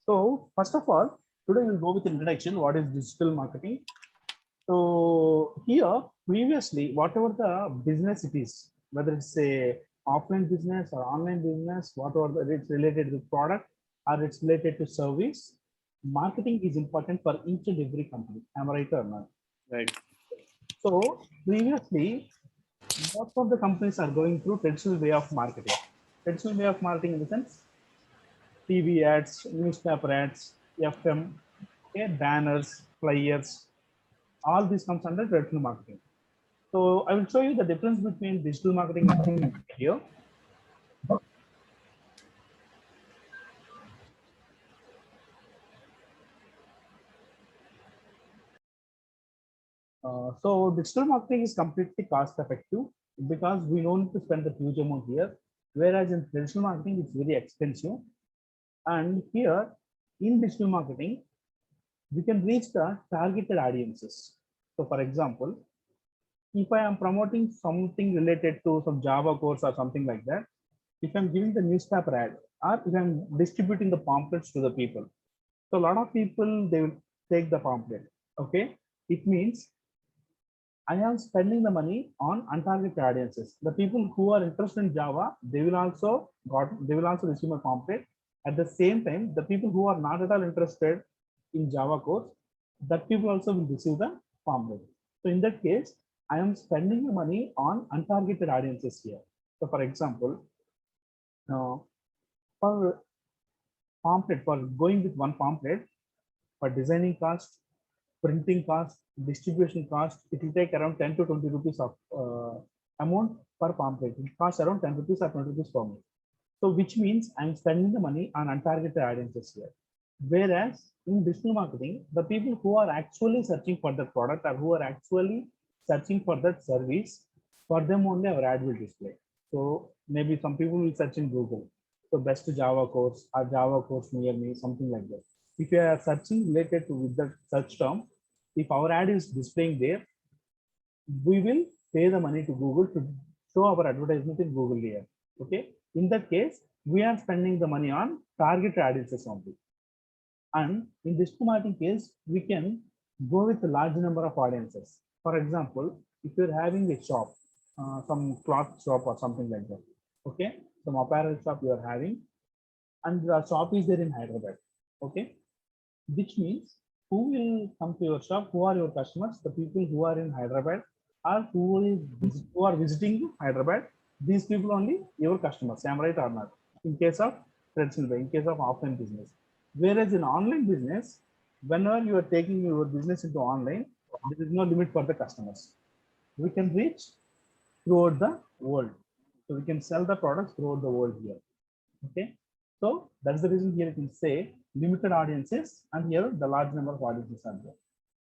So first of all, today we'll go with introduction. What is digital marketing? So here, previously, whatever the business it is, whether it's a offline business or online business, whatever it's related to product or it's related to service, marketing is important for each and every company. Am I right or not? Right. So previously, most of the companies are going through traditional way of marketing. Traditional way of marketing in the sense TV ads, newspaper ads, FM, okay, banners, flyers, all this comes under traditional marketing. So I will show you the difference between digital marketing and video. So digital marketing is completely cost effective because we don't need to spend a huge amount here. Whereas in traditional marketing, it's very expensive. And here in digital marketing, we can reach the targeted audiences. So for example, if I am promoting something related to some Java course or something like that, if I'm giving the newspaper ad or if I'm distributing the pamphlets to the people, so a lot of people they will take the pamphlet. Okay, it means I am spending the money on untargeted audiences. The people who are interested in Java, they will also receive a pamphlet. At the same time, the people who are not at all interested in Java course, that people also will receive the pamphlet. So in that case, I am spending the money on untargeted audiences here. So for example, for pamphlet, for going with one pamphlet, for designing cost, printing cost, distribution cost, it will take around 10 to 20 rupees of amount per pamphlet. It costs around 10 rupees or 20 rupees per month. So which means I'm spending the money on untargeted audiences here. Whereas in digital marketing, the people who are actually searching for the product or who are actually searching for that service, for them only our ad will display. So maybe some people will search in Google. So best Java course or Java course near me, something like that. If you are searching related to with that search term, if our ad is displaying there, we will pay the money to Google to show our advertisement in Google here. Okay. In that case, we are spending the money on targeted audiences only. And in this marketing case, we can go with a large number of audiences. For example, if you're having a shop, some cloth shop or something like that, okay, some apparel shop you are having, and the shop is there in Hyderabad, okay, which means who will come to your shop? Who are your customers? The people who are in Hyderabad or who are visiting Hyderabad. These people only your customers. Am I right or not? In case of traditional way, in case of offline business. Whereas in online business, whenever you are taking your business into online, there is no limit for the customers. We can reach throughout the world. So we can sell the products throughout the world here. Okay. So that's the reason here you can say limited audiences, and here the large number of audiences are there.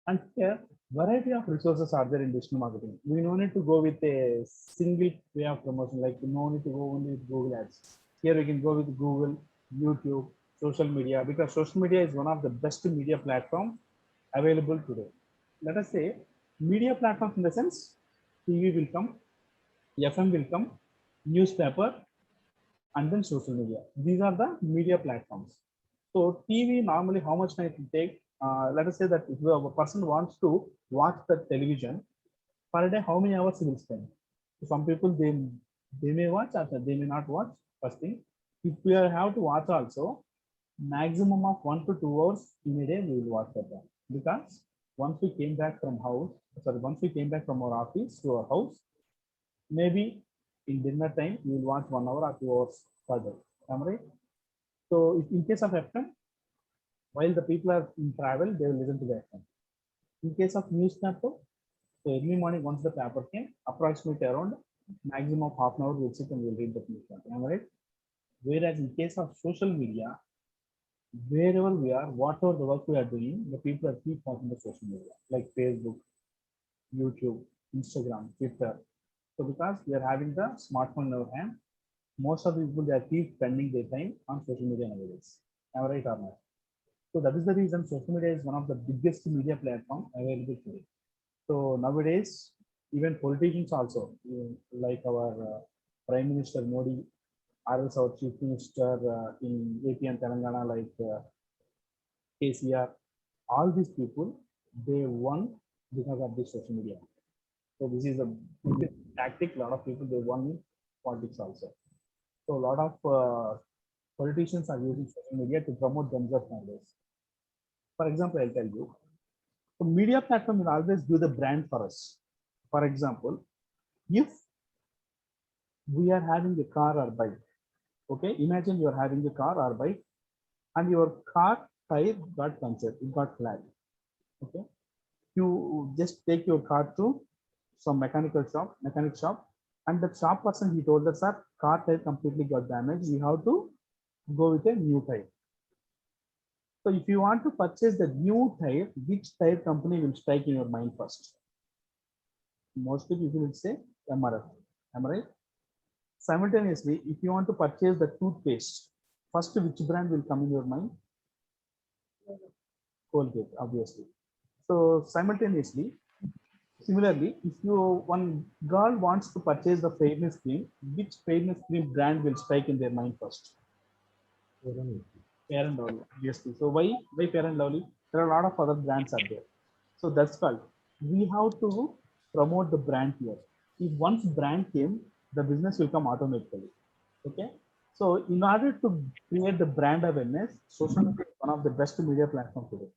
And here variety of resources are there in digital marketing. We no need to go with a single way of promotion, like no need to go only with Google ads. Here we can go with Google, YouTube, social media, because social media is one of the best media platform available today. Let us say media platforms in the sense TV will come, FM will come, newspaper, and then social media. These are the media platforms. So TV normally how much time it will take? Let us say that if a person wants to watch the television per day, how many hours he will spend? So some people they may watch or they may not watch. First thing, if we have to watch also, maximum of 1 to 2 hours in a day we will watch that one. Because once we came back from house, sorry, once we came back from our office to our house, maybe in dinner time you will watch 1 hour or 2 hours per day. Am I right? So if in case of FM, while the people are in travel, they will listen to the FM. In case of newspaper, so early morning once the paper came, approximately around maximum of half an hour we'll sit and we'll read the newspaper. Am I right? Whereas in case of social media, wherever we are, whatever the work we are doing, the people are keep watching the social media like Facebook, YouTube, Instagram, Twitter. So because we are having the smartphone in our hand, most of the people they are keep spending their time on social media nowadays. Am I right or not? So that is the reason social media is one of the biggest media platform available today. So nowadays, even politicians also, like our Prime Minister Modi, or else our Chief Minister in AP and Telangana, like KCR, all these people, they won because of this social media. So this is a big tactic. A lot of people they won in politics also. So a lot of politicians are using social media to promote themselves nowadays. For example, I'll tell you, the media platform will always give the brand for us. For example, if we are having a car or bike, okay, imagine you are having a car or bike, and your car tire got punctured, it got flat. Okay, you just take your car to some mechanic shop, and the shop person he told us that car tire completely got damaged. We have to go with a new tire. So if you want to purchase the new tire, which tire company will strike in your mind first? Mostly people will say MRF. Am I right? Simultaneously, if you want to purchase the toothpaste, first which brand will come in your mind? Colgate, obviously. So simultaneously, similarly, if you one girl wants to purchase the fairness cream, which fairness cream brand will strike in their mind first? Fair and Lovely, obviously. So why Fair and Lovely? There are a lot of other brands out there. So that's called. We have to promote the brand here. If once brand came, the business will come automatically. Okay. So in order to create the brand awareness, social media is one of the best media platforms today.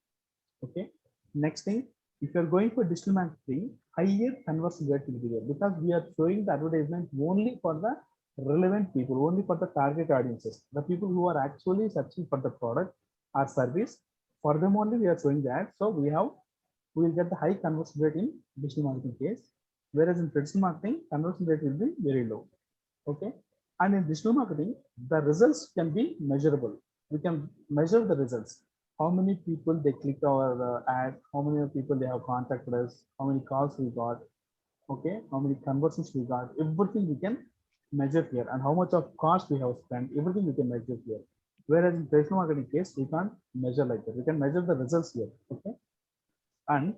Okay. Next thing, if you're going for digital marketing, higher conversion rate will be there because we are showing the advertisement only for the relevant people, only for the target audiences, the people who are actually searching for the product or service. For them only we are showing that. So we will get the high conversion rate in digital marketing case, whereas in traditional marketing, conversion rate will be very low. Okay. And in digital marketing, the results can be measurable. We can measure the results. How many people they click our ad, how many people they have contacted us, how many calls we got, okay, how many conversions we got, everything we can measure here, and how much of cost we have spent, everything we can measure here. Whereas in digital marketing case, we can't measure like that. We can measure the results here, okay. And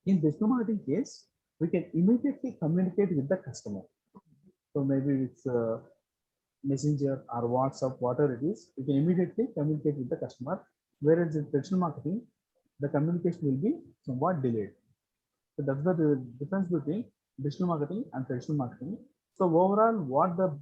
in digital marketing case, we can immediately communicate with the customer. So maybe it's Messenger or WhatsApp, whatever it is, you can immediately communicate with the customer. Whereas in traditional marketing, the communication will be somewhat delayed. So that's the difference between digital marketing and traditional marketing. So overall, what the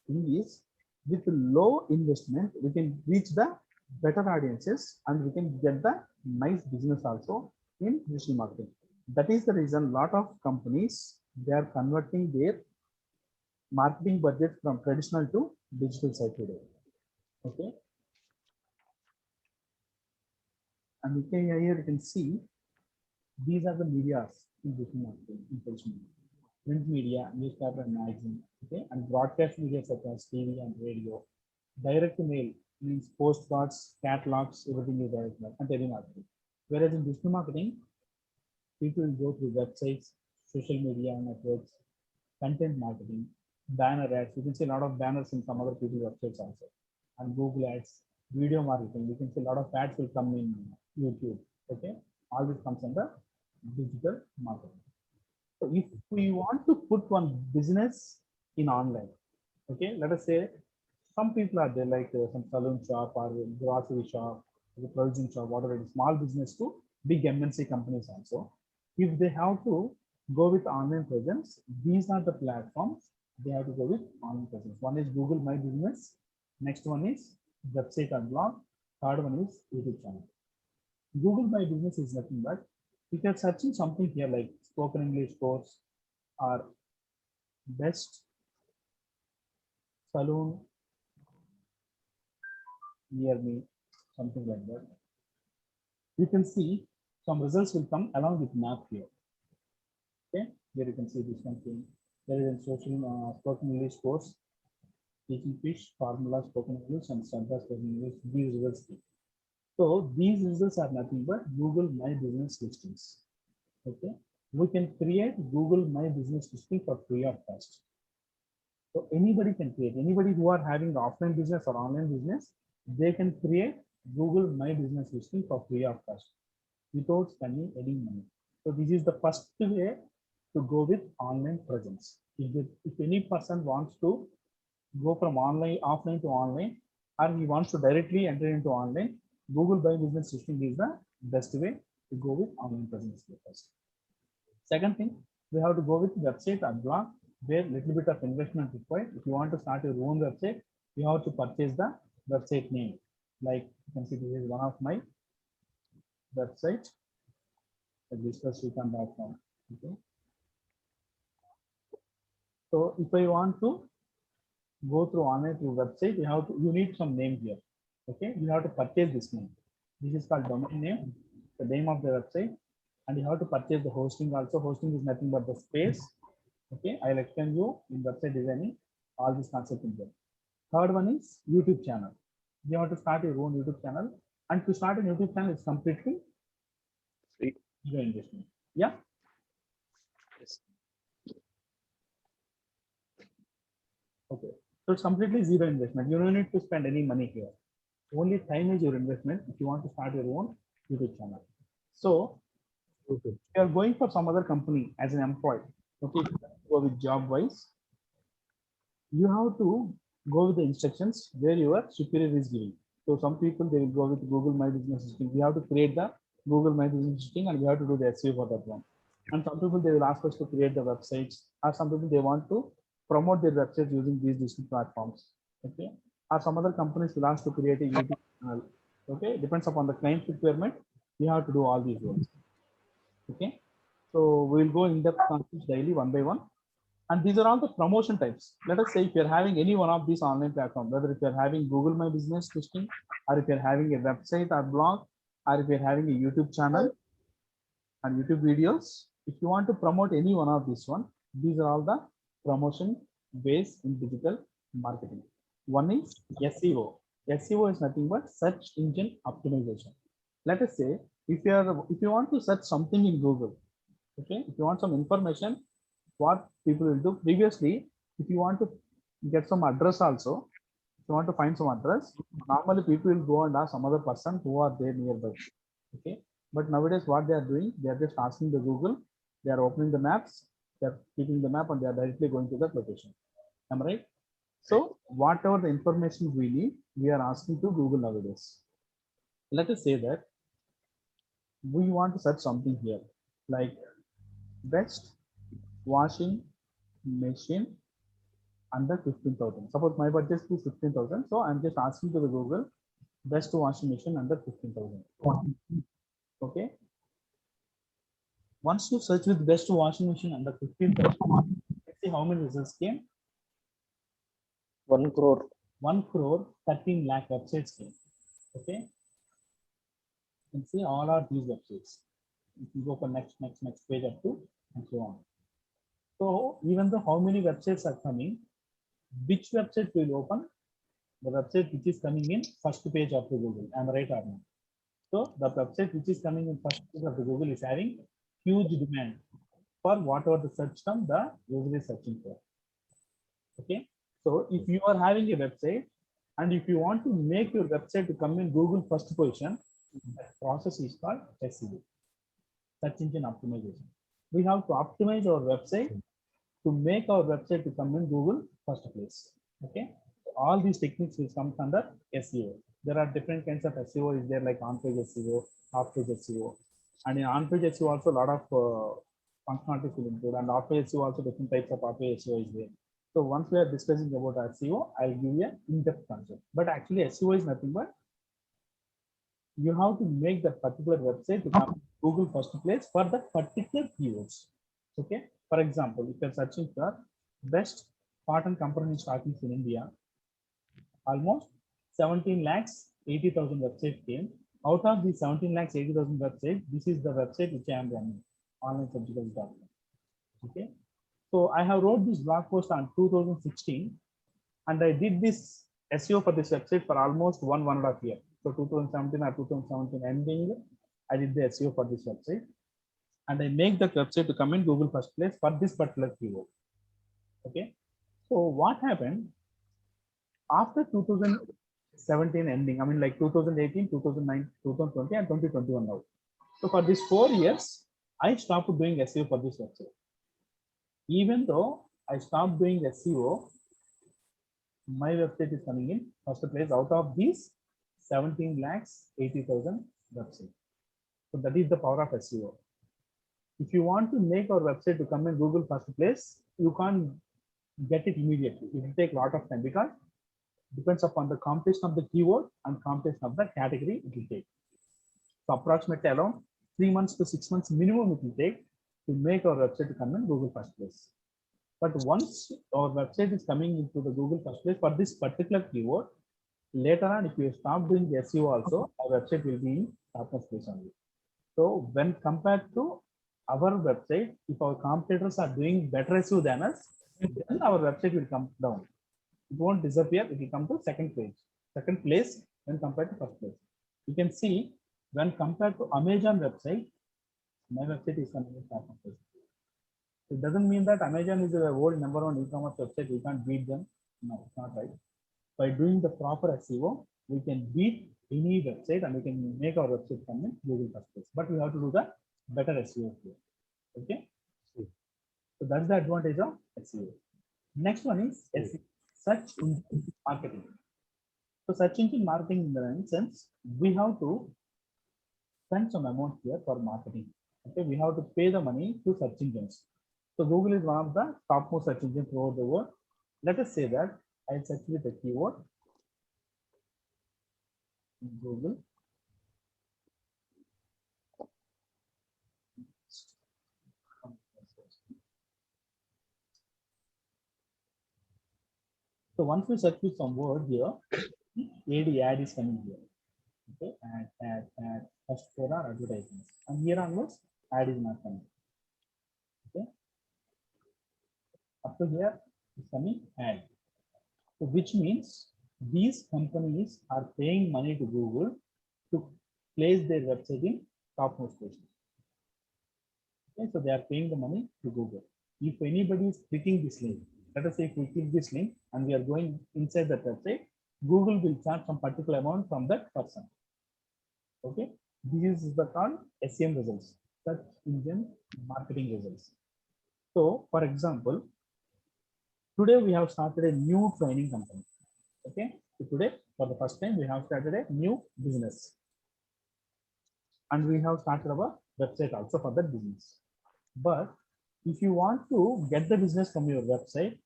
thing is, with low investment, we can reach the better audiences and we can get the nice business also in digital marketing. That is the reason a lot of companies they are converting their marketing budget from traditional to digital side today. Okay. And here you can see these are the medias in digital marketing, in traditional marketing. Print media, newspaper and magazine, okay, and broadcast media such as TV and radio. Direct mail means postcards, catalogs, everything is direct mail and telemarketing. Whereas in digital marketing, people will go through websites, social media networks, content marketing, banner ads. You can see a lot of banners in some other people's websites also. And Google ads, video marketing. You can see a lot of ads will come in YouTube. Okay. All this comes under digital marketing. So if we want to put one business in online, okay, let us say some people are there like some salon shop or grocery shop, the provision shop, whatever it is, small business to big MNC companies also. If they have to go with online presence, these are the platforms they have to go with online presence. One is Google My Business, next one is website and blog, third one is YouTube channel. Google My Business is nothing but if you're searching something here like spoken English course or best salon near me, something like that. You can see some results will come along with map here. Okay, here you can see this one thing. There is a social spoken English course, teaching fish, formula, spoken English, and standard spoken English. These results. So these results are nothing but Google My Business listings. Okay, we can create Google My Business listing for free of cost. So anybody can create. Anybody who are having offline business or online business, they can create Google My Business listing for free of cost without spending any money. So this is the first way to go with online presence. If any person wants to go from offline to online, or he wants to directly enter into online, Google My Business listing is the best way to go with online presence first. Second thing, we have to go with website or blog where little bit of investment required. If you want to start your own website, you have to purchase the website name. Like you can see, this is one of my website, discussreturn.com. Okay. So if I want to go through online through website, you need some name here. Okay, you have to purchase this name. This is called domain name, the name of the website, and you have to purchase the hosting also. Hosting is nothing but the space. Okay, I'll explain you in website designing all these concepts in there. Third one is YouTube channel. You have to start your own YouTube channel, and to start a YouTube channel is completely free. zero investment. Yeah. Yes. Okay. So it's completely zero investment. You don't need to spend any money here. Only time is your investment if you want to start your own YouTube channel. So Okay. if you are going for some other company as an employee, okay, go with job wise, you have to go with the instructions where your superior is giving. So some people they will go with Google My Business Listing. We have to create the Google My Business Listing and we have to do the SEO for that one. And some people they will ask us to create the websites, or some people they want to promote their websites using these digital platforms. Okay. Or some other companies will ask to create a YouTube channel. Okay, depends upon the client requirement. You have to do all these roles. Okay. So we'll go in depth concepts daily one by one. And these are all the promotion types. Let us say if you're having any one of these online platforms, whether if you're having Google My Business Listing, or if you're having a website or blog, or if you're having a YouTube channel and YouTube videos, if you want to promote any one of these one, these are all the promotion based in digital marketing. One is SEO. SEO is nothing but search engine optimization. Let us say if you want to search something in Google, okay, if you want some information, what people will do previously, if you want to get some address also, if you want to find some address, normally people will go and ask some other person who are there nearby. Okay, but nowadays what they are doing, they are just asking the Google, they are opening the maps, they are keeping the map and they are directly going to that location. Am I right? So whatever the information we need, we are asking to Google nowadays. Let us say that we want to search something here, like best washing machine under 15,000. Suppose my budget is 15,000. So I'm just asking to the Google best washing machine under 15,000. Okay. Once you search with best washing machine under 15,000, let's see how many results came. 1 crore. 1 crore 13 lakh websites came. Okay. You can see all are these websites. You can go for next page up to and so on. So even though how many websites are coming, which website will open? The website which is coming in first page of the Google. Am I right or not? So the website which is coming in first page of the Google is having huge demand for whatever the search term the user is searching for. Okay. So if you are having a website and if you want to make your website to come in Google first position, that process is called SEO, search engine optimization. We have to optimize our website to make our website to come in Google first place. Okay. All these techniques will come under SEO. There are different kinds of SEO. Is there like on-page SEO, off-page SEO, and in on-page SEO also a lot of functionalities will include, and off-page SEO also different types of off-page SEO is there. So once we are discussing about SEO, I'll give you an in-depth concept. But actually, SEO is nothing but you have to make that particular website to come Google first place for that particular keywords. Okay. For example, if you're searching for best cotton company stockings in India, almost 17 lakhs 80,000 websites came. Out of the 17 lakhs 80,000 websites, this is the website which I am running, onlinesurgicals.com. Okay. So I have wrote this blog post on 2016 and I did this SEO for this website for almost 1.5 years. So 2017 or 2017 ending, I did the SEO for this website and I make the website to come in Google first place for this particular keyword. Okay. So what happened after 2017 ending? I mean like 2018, 2019, 2020 and 2021 now. So for these 4 years, I stopped doing SEO for this website. Even though I stopped doing SEO, my website is coming in first place out of these 17 lakhs 80,000 website. So that is the power of SEO. If you want to make our website to come in Google first place, you can't get it immediately. It will take a lot of time because depends upon the competition of the keyword and competition of the category it will take. So approximately around 3 months to 6 months minimum it will take to make our website to come in Google first place. But once our website is coming into the Google first place for this particular keyword, later on, if you stop doing the SEO also, our website will be in top of place only. So when compared to our website, if our competitors are doing better SEO than us, then our website will come down. It won't disappear. It will come to second place when compared to first place. You can see when compared to Amazon website, my website is coming in top of place. It doesn't mean that Amazon is the world number one e-commerce website. We can't beat them. No, it's not right. By doing the proper SEO, we can beat any website and we can make our website come in Google first place. But we have to do the better SEO here. Okay. So that's the advantage of SEO. Next one is SEO, search engine marketing. So search engine marketing in the sense we have to spend some amount here for marketing. Okay, we have to pay the money to search engines. So Google is one of the topmost search engines throughout the world. Let us say that I search with a keyword in Google. So once we search with some word here, ad is coming here. Okay, ad, first four are advertisements. And here onwards, ad is not coming. Okay. Up to here is coming ad. So which means these companies are paying money to Google to place their website in topmost position. Okay, so they are paying the money to Google. If anybody is clicking this link, let us say if we click this link and we are going inside that website, Google will charge some particular amount from that person. Okay, this is the called SEM results, search engine marketing results. So, for example, today we have started a new training company. Okay, so today for the first time we have started a new business, and we have started our website also for that business. But if you want to get the business from your website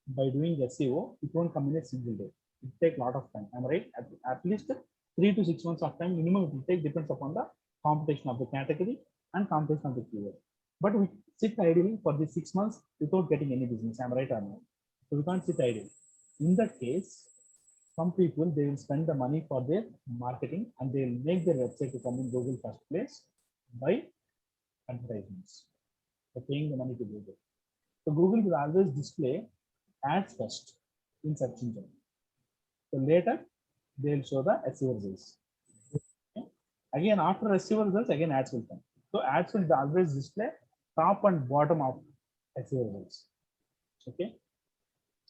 by doing SEO, it won't come in a single day. It takes a lot of time. I'm right. At least 3 to 6 months of time minimum it will take, depends upon the competition of the category and competition of the keyword. But we sit idle for the 6 months without getting any business. I'm right or no? So we can't sit idle. In that case, some people they will spend the money for their marketing and they will make their website to come in Google first place by advertisements. For paying the money to Google. So Google will always display ads first in search engine. So later they will show the SEO results. Okay. Again, after SEO results, again ads will come. So ads will always display top and bottom of SEO results. Okay.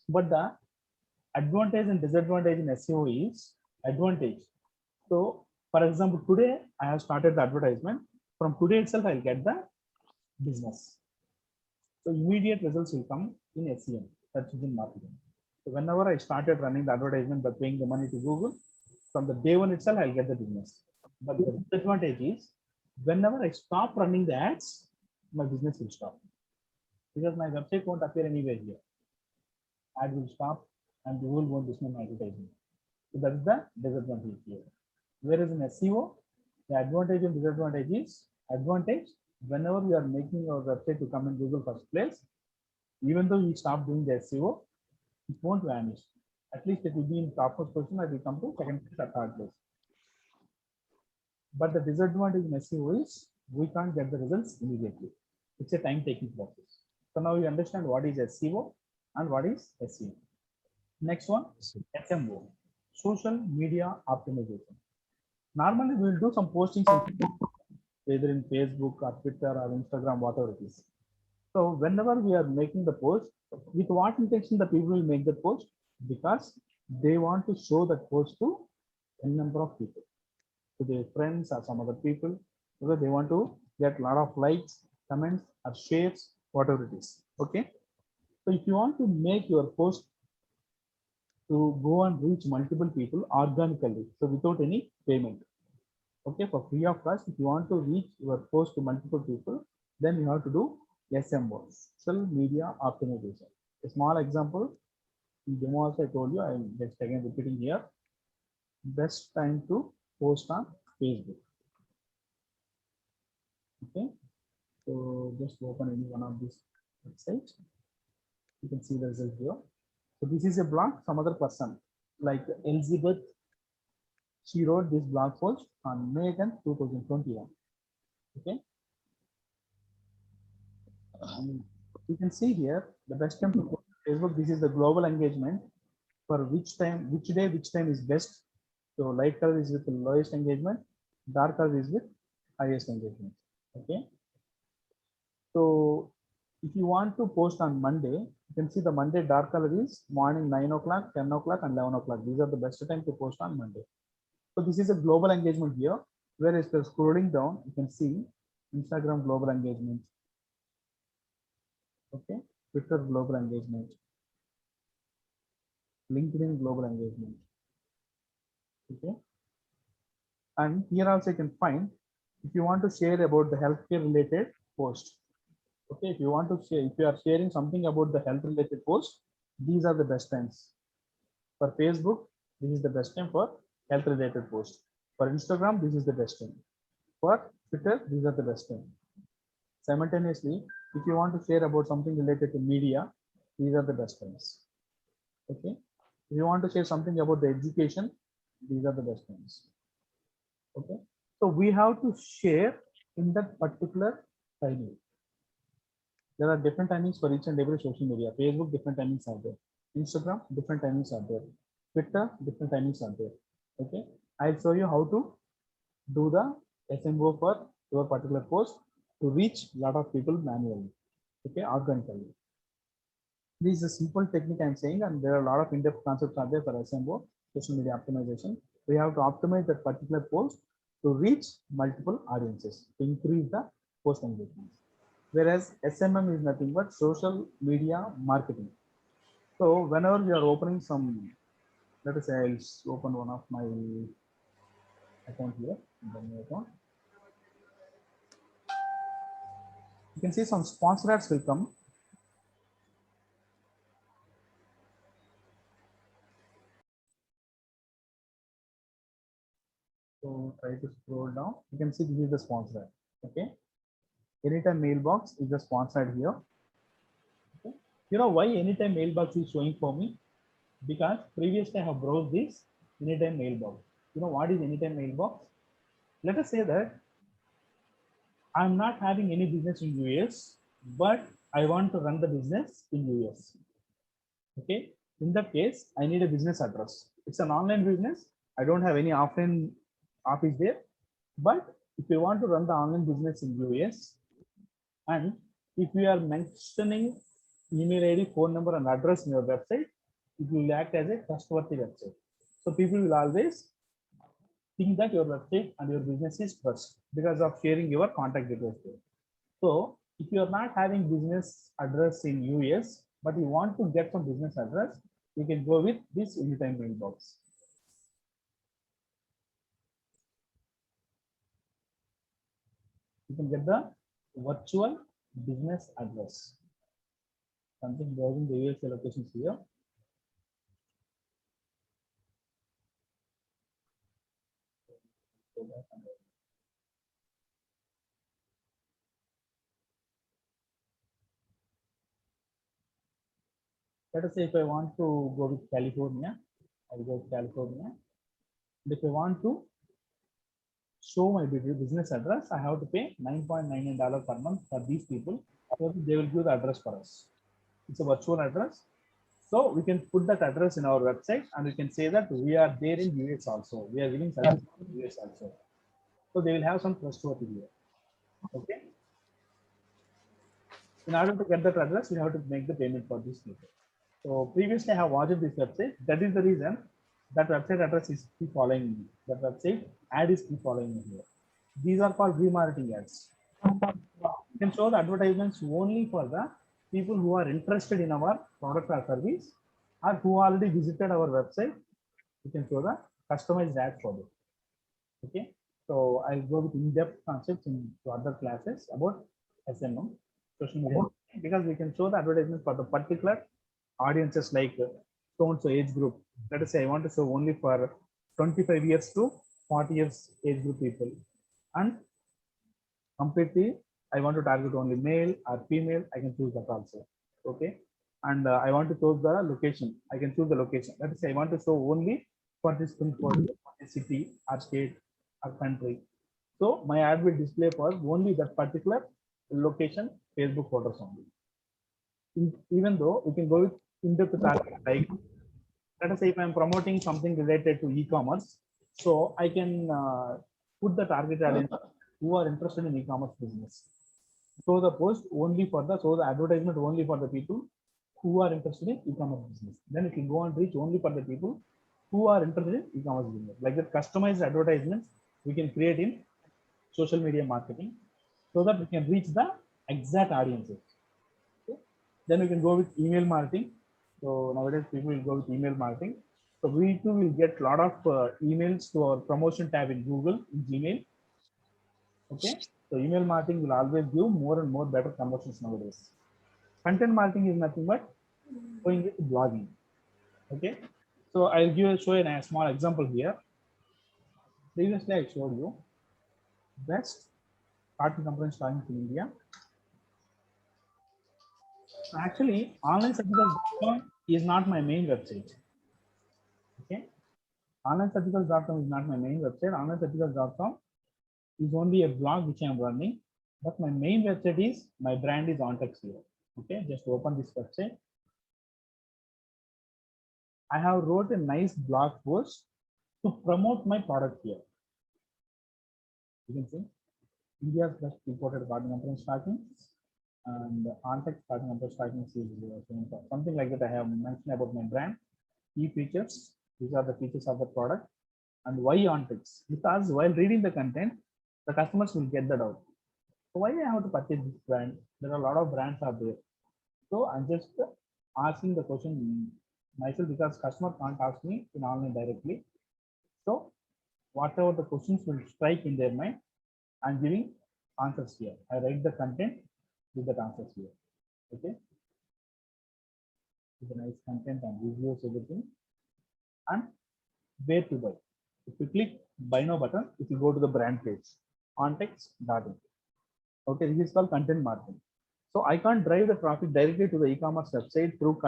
But the advantage and disadvantage in SEO is advantage. So for example, today I have started the advertisement. From today itself, I'll get the business. So immediate results will come in SEM, search engine marketing. So whenever I started running the advertisement by paying the money to Google, from the day one itself, I'll get the business. But the disadvantage is whenever I stop running the ads, my business will stop because my website won't appear anywhere here. Ad will stop and Google won't display my advertisement. So that's the disadvantage here. Whereas in SEO, the advantage and disadvantage is advantage. Whenever we are making our website to come in Google first place, even though we stop doing the SEO, it won't vanish. At least it will be in topmost position. It will come to second place or third place. But the disadvantage in SEO is we can't get the results immediately. It's a time-taking process. So now you understand what is SEO and what is SEO. Next one, SMO, social media optimization. Normally we'll do some postings either in Facebook or Twitter or Instagram, whatever it is. So whenever we are making the post, with what intention the people will make the post? Because they want to show that post to a number of people, to their friends or some other people, because they want to get a lot of likes, comments, or shares, whatever it is. Okay. So if you want to make your post to go and reach multiple people organically, so without any payment. Okay, for free of cost. If you want to reach your post to multiple people, then you have to do SMO, social media optimization. A small example in demo also I told you, I am just again repeating here. Best time to post on Facebook. Okay, so just open any one of these websites. You can see the result here. So this is a blog, some other person like Elizabeth, she wrote this blog post on May 10th, 2021. Okay. You can see here the best time to post on Facebook. This is the global engagement for which time, which day, which time is best. So light color is with the lowest engagement, dark color is with highest engagement. Okay. So if you want to post on Monday, you can see the Monday dark color is morning 9 o'clock, 10 o'clock, and 11 o'clock. These are the best time to post on Monday. So this is a global engagement here. Whereas you're scrolling down, you can see Instagram global engagement. Okay, Twitter global engagement, LinkedIn global engagement. Okay, and here also you can find if you want to share about the healthcare related post. Okay, if you want to share, if you are sharing something about the health related post, these are the best times. For Facebook, this is the best time for health related post. For Instagram, this is the best time. For Twitter, these are the best time. Simultaneously, if you want to share about something related to media, these are the best times. Okay. If you want to share something about the education, these are the best times. Okay. So we have to share in that particular timing. There are different timings for each and every social media. Facebook, different timings are there. Instagram, different timings are there. Twitter, different timings are there. Okay. I'll show you how to do the SMO for your particular post to reach a lot of people manually. Okay, organically. This is a simple technique I'm saying, and there are a lot of in-depth concepts are there for SMO, social media optimization. We have to optimize that particular post to reach multiple audiences to increase the post engagement. Whereas SMM is nothing but social media marketing. So whenever we are opening some, let us say I'll open one of my account here, account. You can see some sponsor ads will come. So try to scroll down. You can see this is the sponsor ad. Okay. Anytime mailbox is the sponsored here. Okay. You know why anytime mailbox is showing for me? Because previously I have browsed this anytime mailbox. You know what is anytime mailbox? Let us say that I'm not having any business in US, but I want to run the business in US. Okay. In that case, I need a business address. It's an online business. I don't have any offline office there. But if you want to run the online business in US, and if you are mentioning email ID, phone number, and address in your website, it will act as a trustworthy website. So people will always think that your website and your business is trust because of sharing your contact details there. So if you are not having business address in US, but you want to get some business address, you can go with this anytime mailbox. You can get the virtual business address. Something browsing the US locations here. Let us say if I want to go with California, I'll go to California. And if I want to show my business address, I have to pay $9.99 per month for these people. So they will give the address for us. It's a virtual address. So we can put that address in our website and we can say that we are there in US also. We are giving service in US also. So they will have some trustworthy here. Okay. In order to get that address, we have to make the payment for these people. So previously I have watched this website. That is the reason that website address is keep following me. That website ad is keep following me here. These are called remarketing ads. You can show the advertisements only for the people who are interested in our product or service, or who already visited our website, you can show the customized ads for them. Okay, so I'll go with in-depth concepts in other classes about SMM, social media, because we can show the advertisement for the particular audiences like so and so age group. Let us say I want to show only for 25 years to 40 years age group people, and completely I want to target only male or female. I can choose that also. Okay, and I want to choose the location. I can choose the location. Let us say I want to show only for this pin code, for the city or state or country. So my ad will display for only that particular location Facebook photos only. Even though we can go with in-depth target, like let us say if I'm promoting something related to e-commerce, so I can put the target audience who are interested in e-commerce business. So the post only for the, so the advertisement only for the people who are interested in e-commerce business. Then it will go and reach only for the people who are interested in e-commerce business. Like that customized advertisements we can create in social media marketing so that we can reach the exact audiences. Okay? Then we can go with email marketing. So nowadays people will go with email marketing. So we too will get a lot of emails to our promotion tab in Google, in Gmail. Okay, so email marketing will always give more and more better conversions nowadays. Content marketing is nothing but going with blogging. Okay, so I'll show you a small example here. Previously, I showed you best starting companies starting in India. Actually, onlinecerticals.com is not my main website. Okay, onlinecerticals.com is not my main website. Onlinecerticals.com is only a blog which I am running, but my main website is, my brand is OnText here. Okay, just open this website. I have wrote a nice blog post to promote my product here. You can see India's best imported garden company starting, and OnText starting number starting is something like that. I have mentioned about my brand, key features. These are the features of the product, and why OnText? Because while reading the content, the customers will get that out. So why I have to purchase this brand? There are a lot of brands out there. So I'm just asking the question myself because customer can't ask me in online directly. So whatever the questions will strike in their mind, I'm giving answers here. I write the content with the answers here. Okay. With a nice content and reviews, everything. And where to buy. If you click buy now button, if you go to the brand page, OnText.in. Okay, this is called content marketing. So I can't drive the traffic directly to the e-commerce website through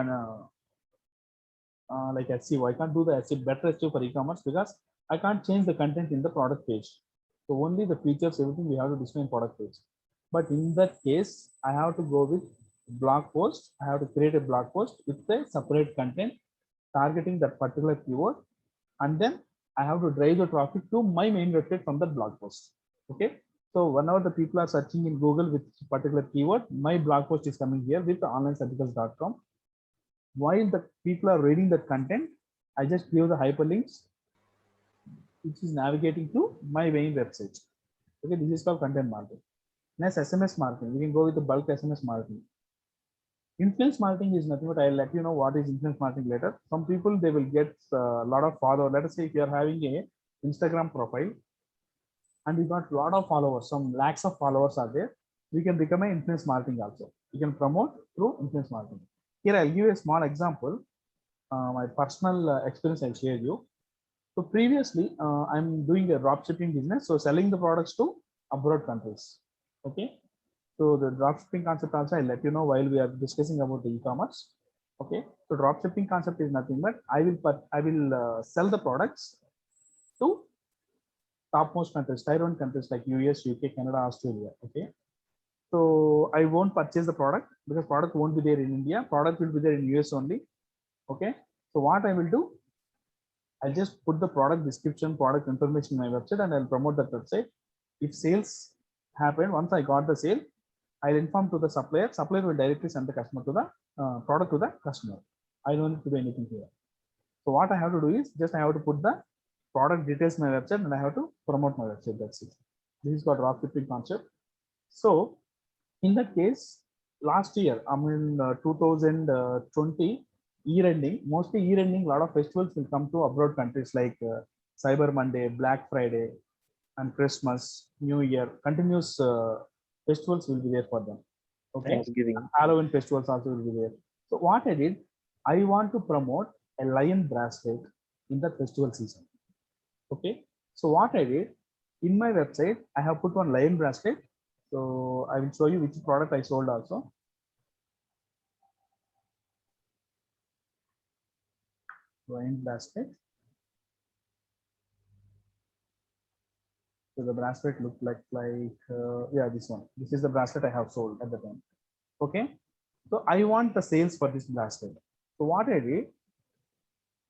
like SEO. I can't do the SEO, better SEO for e-commerce because I can't change the content in the product page. So only the features, everything we have to display in product page. But in that case, I have to go with blog post. I have to create a blog post with a separate content targeting that particular keyword, and then I have to drive the traffic to my main website from that blog post. Okay. So whenever the people are searching in Google with particular keyword, my blog post is coming here with onlinecerticals.com. While the people are reading the content, I just give the hyperlinks, which is navigating to my main website. Okay, this is called content marketing. Next, SMS marketing. We can go with the bulk SMS marketing. Influence marketing is nothing but I'll let you know what is influence marketing later. Some people, they will get a lot of followers. Let us say if you are having a Instagram profile and you got a lot of followers, some lakhs of followers are there, we can become an influence marketing also. You can promote through influence marketing. Here I'll give you a small example. My personal experience I'll share you. So previously, I'm doing a drop shipping business, so selling the products to abroad countries. Okay, so the drop shipping concept also I'll let you know while we are discussing about the e-commerce. Okay, so drop shipping concept is nothing but I will sell the products to topmost countries, tier 1 countries like US, UK, Canada, Australia. Okay, so I won't purchase the product because product won't be there in India. Product will be there in US only. Okay, so what I will do, I'll just put the product description, product information in my website, and I'll promote that website. If sales happen, once I got the sale, I'll inform to the supplier. Supplier will directly send the customer to the product to the customer. I don't need to do anything here. So what I have to do is just I have to put the product details in my website and I have to promote my website. That's it. This is called drop shipping concept. So in that case, last year, I mean 2020, year-ending, mostly year-ending, a lot of festivals will come to abroad countries like Cyber Monday, Black Friday, and Christmas, New Year. Continuous festivals will be there for them. Okay, Thanksgiving. Halloween festivals also will be there. So what I did, I want to promote a lion bracelet in the festival season. Okay, so what I did, in my website, I have put one lion bracelet. So I will show you which product I sold also. Lion bracelet. So the bracelet looked like yeah, this one. This is the bracelet I have sold at the time. Okay, so I want the sales for this bracelet. So what I did,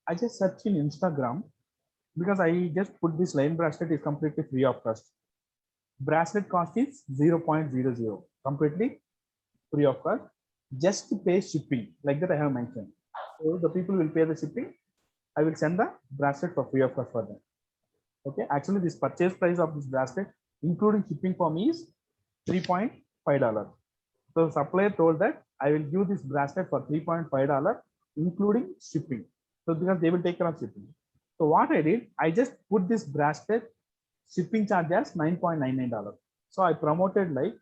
I just searched in Instagram because I just put this lion bracelet is completely free of cost. Bracelet cost is 0.00, completely free of cost. Just to pay shipping, like that I have mentioned. So the people will pay the shipping. I will send the bracelet for free of cost for them. Okay, actually this purchase price of this bracelet, including shipping for me, is $3.5. So supplier told that I will give this bracelet for $3.5, including shipping. So because they will take care of shipping. So what I did, I just put this bracelet shipping charge as $9.99. So I promoted like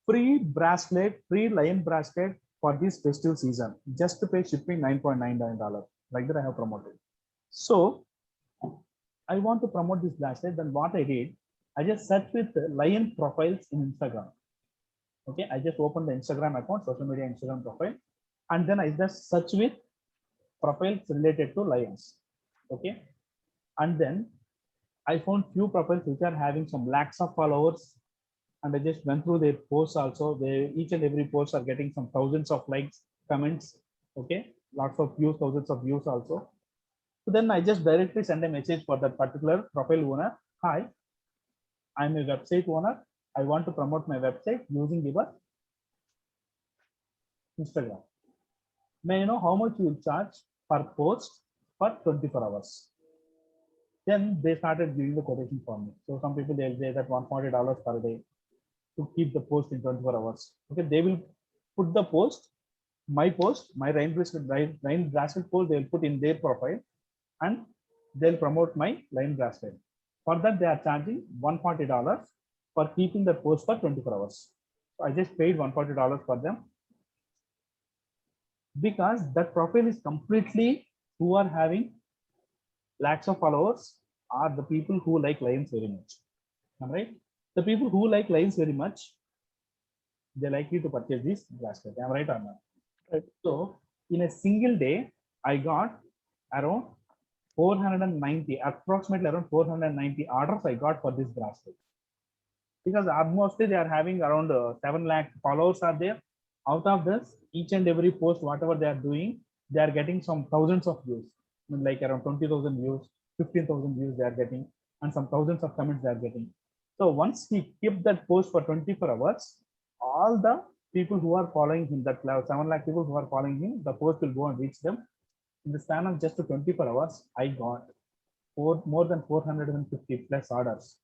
free bracelet, free lion bracelet for this festive season, just to pay shipping $9.99. Like that I have promoted. So I want to promote this bracelet. Then what I did, I just searched with lion profiles in Instagram. Okay, I just opened the Instagram account, social media Instagram profile, and then I just search with profiles related to lions. Okay, and then I found few profiles which are having some lakhs of followers, and I just went through their posts also. They each and every post are getting some thousands of likes, comments. Okay, lots of views, thousands of views also. So then I just directly send a message for that particular profile owner. Hi, I'm a website owner. I want to promote my website using your Instagram. May I know how much you will charge per post for 24 hours? Then they started giving the quotation for me. So some people they'll say that $140 per day to keep the post in 24 hours. Okay, they will put the post, my Rain Bracelet post, they'll put in their profile and they'll promote my Line Bracelet. For that, they are charging $140 for keeping the post for 24 hours. So I just paid $140 for them because that profile is completely who are having lakhs of followers are the people who like lions very much. All right, the people who like lions very much, they likely to purchase this bracelet. Am I right or not? Right. So in a single day, I got around 490, approximately around 490 orders I got for this bracelet. Because mostly they are having around 7 lakh followers are there. Out of this, each and every post, whatever they are doing, they are getting some thousands of views, like around 20,000 views, 15,000 views they are getting, and some thousands of comments they are getting. So once he kept that post for 24 hours, all the people who are following him, that 7 lakh people who are following him, the post will go and reach them. In the span of just 24 hours, I got more than 450 plus orders.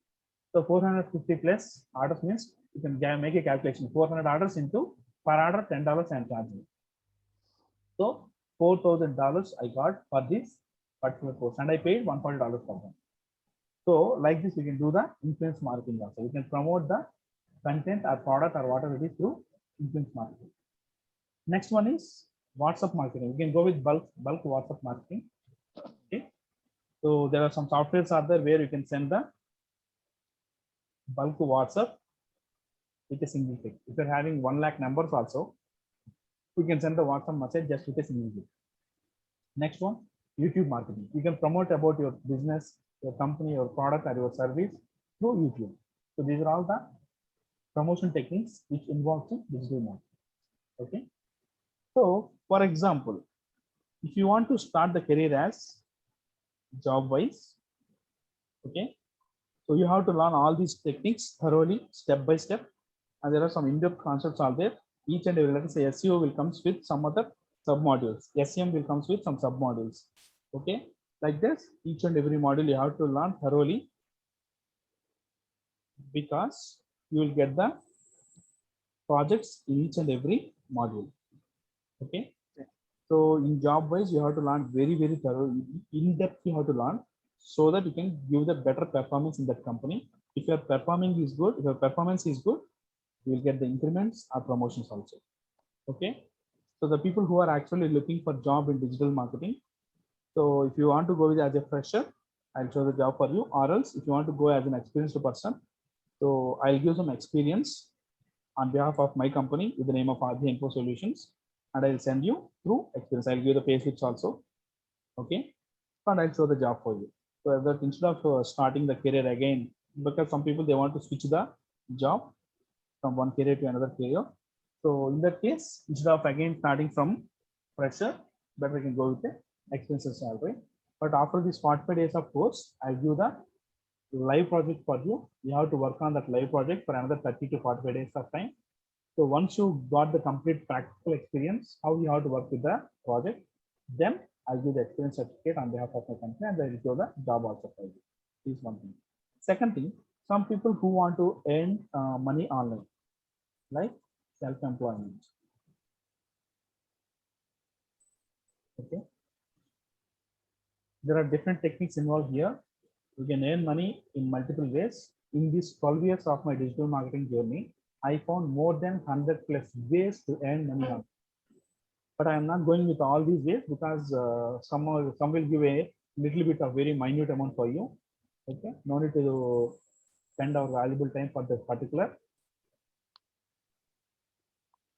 So 450 plus orders means you can make a calculation. 400 orders into per order $10 I am charging. So $4,000 I got for this particular post, and I paid $140 for them. So like this, you can do the influence marketing also. You can promote the content or product or whatever it is through influence marketing. Next one is WhatsApp marketing. You can go with bulk WhatsApp marketing. Okay. So there are some softwares are there where you can send the bulk WhatsApp with a single click. If you're having 1 lakh numbers also, you can send the WhatsApp message just with a single click. Next one, YouTube marketing. You can promote about your business, your company, your product, or your service through YouTube. So these are all the promotion techniques which involves in digital marketing. Okay. So for example, if you want to start the career as job wise, okay, so you have to learn all these techniques thoroughly, step by step, and there are some in-depth concepts are there. Each and every, let us say SEO will comes with some other sub-modules. SEM will comes with some sub-modules. Okay, like this, each and every module you have to learn thoroughly because you will get the projects in each and every module. Okay, So in job wise, you have to learn very thorough, in depth. You have to learn so that you can give the better performance in that company. If your performing is good, if your performance is good, you will get the increments or promotions also. Okay. So the people who are actually looking for job in digital marketing. So if you want to go with as a fresher, I'll show the job for you. Or else if you want to go as an experienced person, so I'll give some experience on behalf of my company with the name of RD Info Solutions, and I'll send you through experience. I'll give the pay slips also. Okay. And I'll show the job for you. So that instead of starting the career again, because some people they want to switch the job from one career to another career. So in that case, instead of again starting from fresher, better we can go with the expenses salary. But after this 45 days of course, I'll give the live project for you. You have to work on that live project for another 30 to 45 days of time. So once you got the complete practical experience, how you have to work with the project, then I'll give the experience certificate on behalf of my company and I'll give the job also for you. This is one thing. Second thing, some people who want to earn money online, like self-employment. Okay. There are different techniques involved here. You can earn money in multiple ways. In these 12 years of my digital marketing journey, I found more than 100 plus ways to earn money on. But I am not going with all these ways because some will give a little bit of very minute amount for you. Okay, no need to spend our valuable time for this particular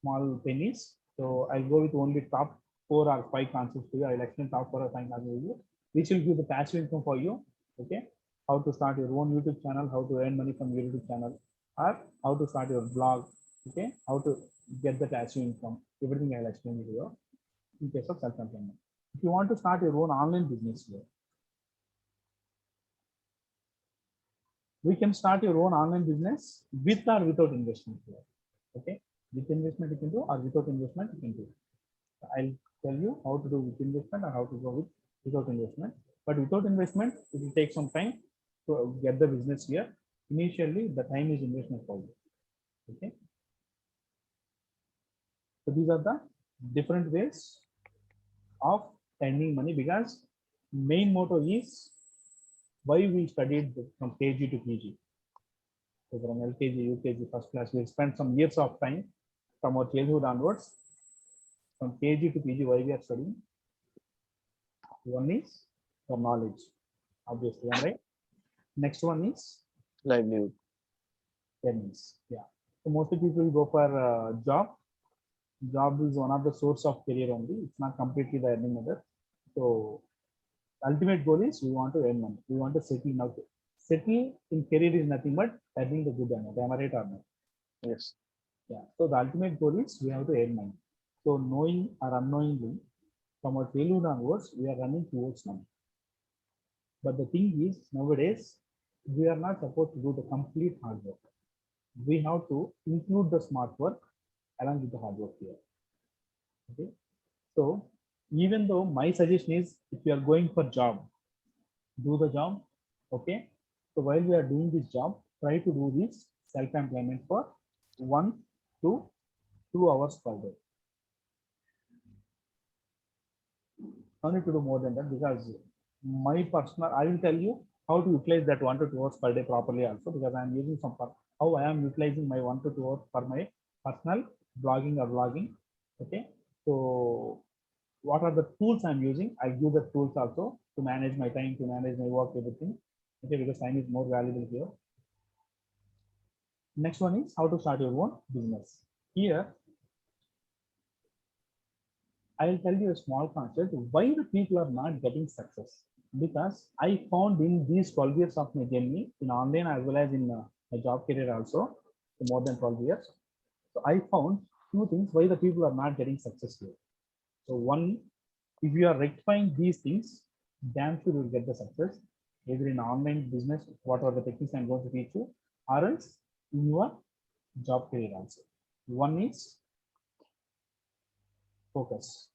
small pennies. So I'll go with only top 4 or 5 concepts to you. I'll explain top 4 or 5 concepts to you, which will give the passive income for you. Okay, how to start your own YouTube channel, how to earn money from your YouTube channel, or how to start your blog. Okay, how to get the passive income. Everything I'll explain to you in case of self-employment. If you want to start your own online business here, we can start your own online business with or without investment here. Okay, with investment you can do or without investment you can do. I'll tell you how to do with investment or how to go with without investment. But without investment, it will take some time to get the business here. Initially, the time is investment for you. Okay. So these are the different ways of earning money because main motto is why we studied from KG to PG. So from LKG, UKG, first class, we spent some years of time from our childhood onwards. From KG to PG, why we are studying? One is for knowledge, obviously, right? Next one is livelihood. earnings. Yeah. So mostly people go for job. Job is one of the source of career only. It's not completely the earning method. So ultimate goal is we want to earn money. We want to settle now. Settle in career is nothing but earning the good amount. Am I right or not? Yes. Yeah. So the ultimate goal is we have to earn money. So knowing or unknowingly, from our childhood onwards, we are running towards money. But the thing is, nowadays, we are not supposed to do the complete hard work. We have to include the smart work along with the hard work here. Okay. So even though my suggestion is if you are going for job, do the job. Okay. So while we are doing this job, try to do this self-employment for 1 to 2 hours per day. No need to do more than that because my personal, I will tell you how to utilize that 1 to 2 hours per day properly also because I am using some how I am utilizing my 1 to 2 hours for my personal blogging or vlogging. Okay. So what are the tools I'm using? I give the tools also to manage my time, to manage my work, everything. Okay, because time is more valuable here. Next one is how to start your own business. Here, I will tell you a small concept why the people are not getting success. Because I found in these 12 years of my journey in online as well as in my job career also, more than 12 years. So I found two things why the people are not getting success here. So one, if you are rectifying these things, damn sure you will get the success, either in online business, whatever the techniques I'm going to teach you, or else in your job career also. One is focus.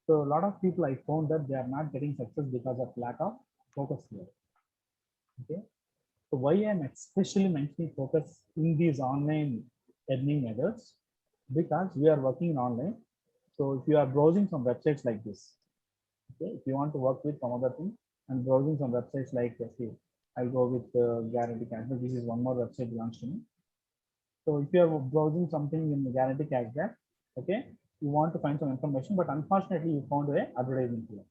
So a lot of people I found that they are not getting success because of lack of focus here. Okay. So why I'm especially mentioning focus in these online earning methods? Because we are working online. So if you are browsing some websites like this, okay, if you want to work with some other thing and browsing some websites like, okay, I'll go with guarantee cashback. This is one more website belongs to me. So if you are browsing something in the guarantee cashback, okay, you want to find some information, but unfortunately you found a advertisement here.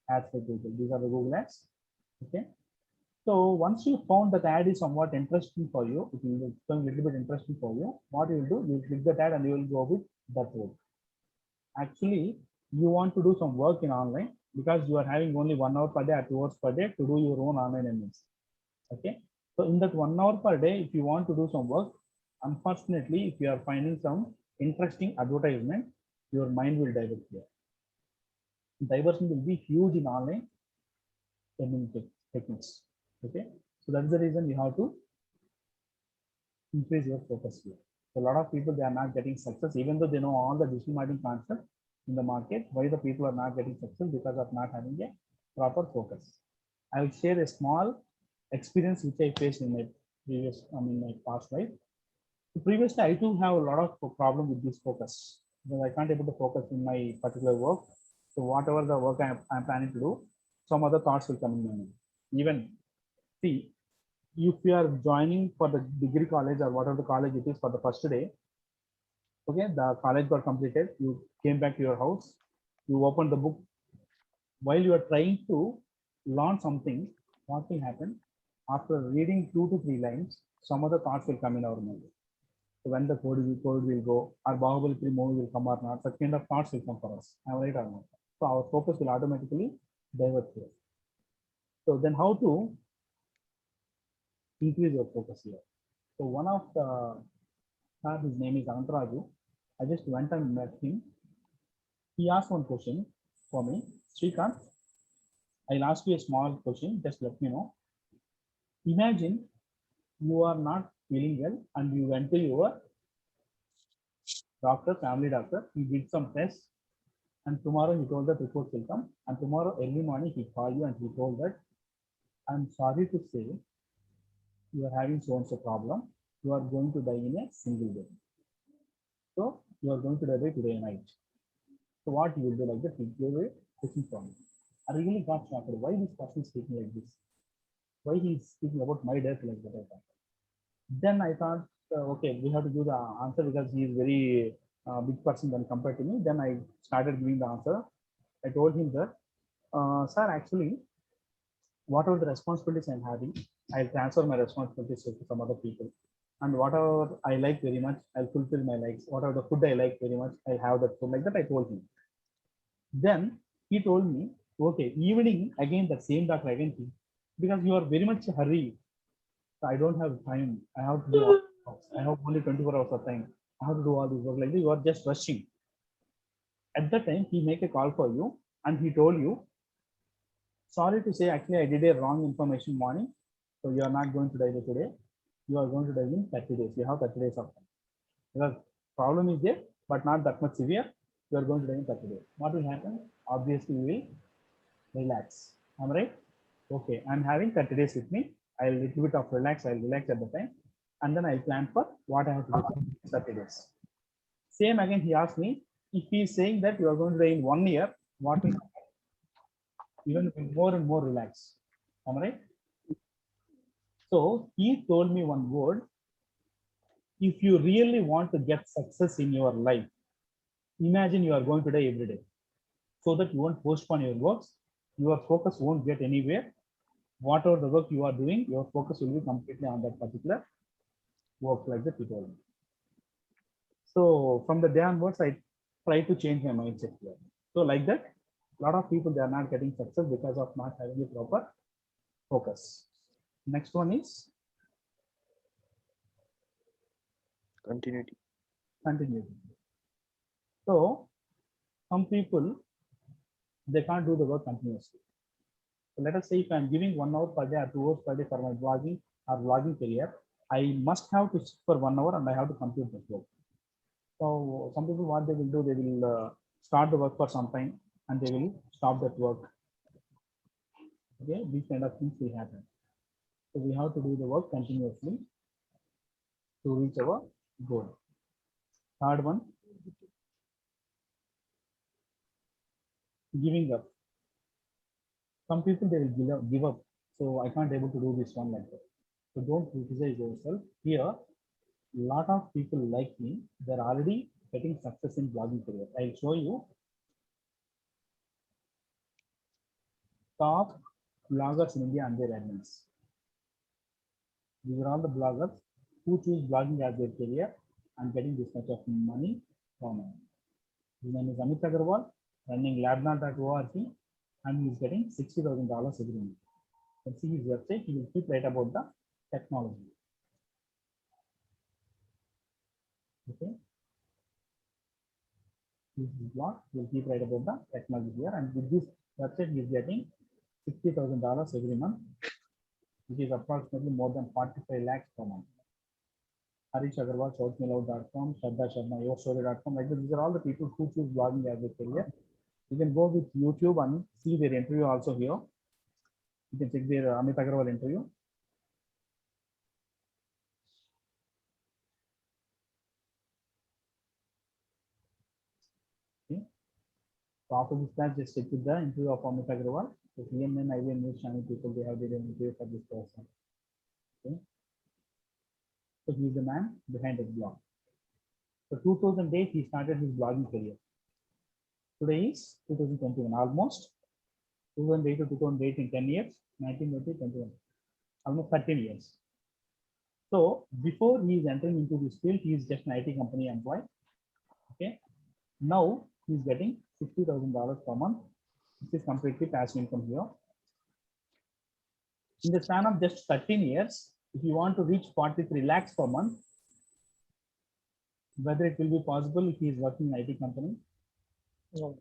Ads for Google. These are the Google ads. Okay. So once you found that ad is somewhat interesting for you, it will become a little bit interesting for you. What you will do, you will click that ad and you will go with that work. Actually, you want to do some work in online because you are having only 1 hour per day or 2 hours per day to do your own online earnings. Okay. So in that 1 hour per day, if you want to do some work, unfortunately, if you are finding some interesting advertisement, your mind will divert here. Diversion will be huge in online earning techniques. Okay. So that's the reason you have to increase your focus here. So a lot of people, they are not getting success, even though they know all the digital marketing concepts in the market. Why the people are not getting success? Because of not having a proper focus. I will share a small experience which I faced in my my past life. So previously, I do have a lot of problem with this focus because I can't able to focus in my particular work. So whatever the work I'm planning to do, some other thoughts will come in my mind. Even see, if you are joining for the degree college or whatever the college it is for the first day, okay, the college got completed, you came back to your house, you opened the book. While you are trying to learn something, what will happen? After reading 2 to 3 lines, some other thoughts will come in our mind. So when the code will go, our Bahubali 3 movie will come or not, such kind of thoughts will come for us. Am I right or not? So our focus will automatically divert here. So then how to increase your focus here? So one of the his name is Anantraju. I just went and met him. He asked one question for me. Srikanth, I'll ask you a small question. Just let me know. Imagine you are not feeling well and you went to your doctor, family doctor. He did some tests and tomorrow he told that reports will come. And tomorrow early morning he called you and he told that I'm sorry to say you are having so and so problem. You are going to die in a single day. So you are going to die by today night. So what you will do like that? He gave a question for me. I really got shocked. Why this person is speaking like this? Why he is speaking about my death like that? Then I thought, okay, we have to give the answer because he is very big person when compared to me. Then I started giving the answer. I told him that, sir, actually, whatever the responsibilities I'm having, I'll transfer my responsibilities to some other people. And whatever I like very much, I'll fulfill my likes. Whatever the food I like very much, I'll have that food like that. I told him. Then he told me, okay, evening again the same doctor again, because you are very much hurry. So I don't have time. I have to do all, I have only 24 hours of time. I have to do all this work like this. You are just rushing. At that time, he make a call for you and he told you, sorry to say, actually, I did a wrong information morning. So you are not going to die today. You are going to die in 30 days. You have 30 days of time. Because problem is there, but not that much severe. You are going to die in 30 days. What will happen? Obviously, you will relax. Am I right? Okay, I'm having 30 days with me. I'll little bit of relax. I'll relax at the time. And then I'll plan for what I have to do in 30 days. Same again, he asked me, if he is saying that you are going to die in 1 year, what will happen? Even more and more relaxed. Am I right? So he told me one word. If you really want to get success in your life, imagine you are going to die every day so that you won't postpone your works. Your focus won't get anywhere. Whatever the work you are doing, your focus will be completely on that particular work like that he told me. So from the day onwards, I try to change my mindset here. So like that, a lot of people, they are not getting success because of not having a proper focus. Next one is Continuity. continuity. So some people, they can't do the work continuously. So let us say if I'm giving 1 hour per day or 2 hours per day for my blogging or vlogging career, I must have to sit for 1 hour and I have to complete the work. So some people, what they will do, they will start the work for some time and they will stop that work. Okay, these kind of things will happen. So we have to do the work continuously to reach our goal. Third one, giving up. Some people they will give up. So I can't able to do this one like that. So don't criticize yourself. Here, lot of people like me, they're already getting success in blogging career. I'll show you top bloggers in India and their earnings. These are all the bloggers who choose blogging as their career and getting this much of money from it. His name is Amit Agarwal, running labna.org, and he's getting $60,000 every month. You can see his website. He will keep right about the technology. Okay. This is blog. We'll keep right about the technology here, and with this website, he is getting $60,000 every month, which is approximately more than 45 lakhs per month. Harish Agarwal, SouthMailout.com, Shraddha Sharma, YourStory.com. Like this, these are all the people who choose blogging as a career. You can go with YouTube and see their interview also here. You can check their Amit Agarwal interview. Okay. So after this class, just check with the interview of Amit Agarwal. So CNN, IBM News Channel people, they have their interview for this person. Okay. So he is the man behind the blog. So 2008, he started his blogging career. Today is 2021, almost 2008 to 2008 in 10 years, 1920, 21, almost 13 years. So before he is entering into this field, he is just an IT company employee. Okay. Now he is getting $60,000 per month. This is completely passive income here. In the span of just 13 years, if you want to reach 43 lakhs per month, whether it will be possible if he is working in IT company, No.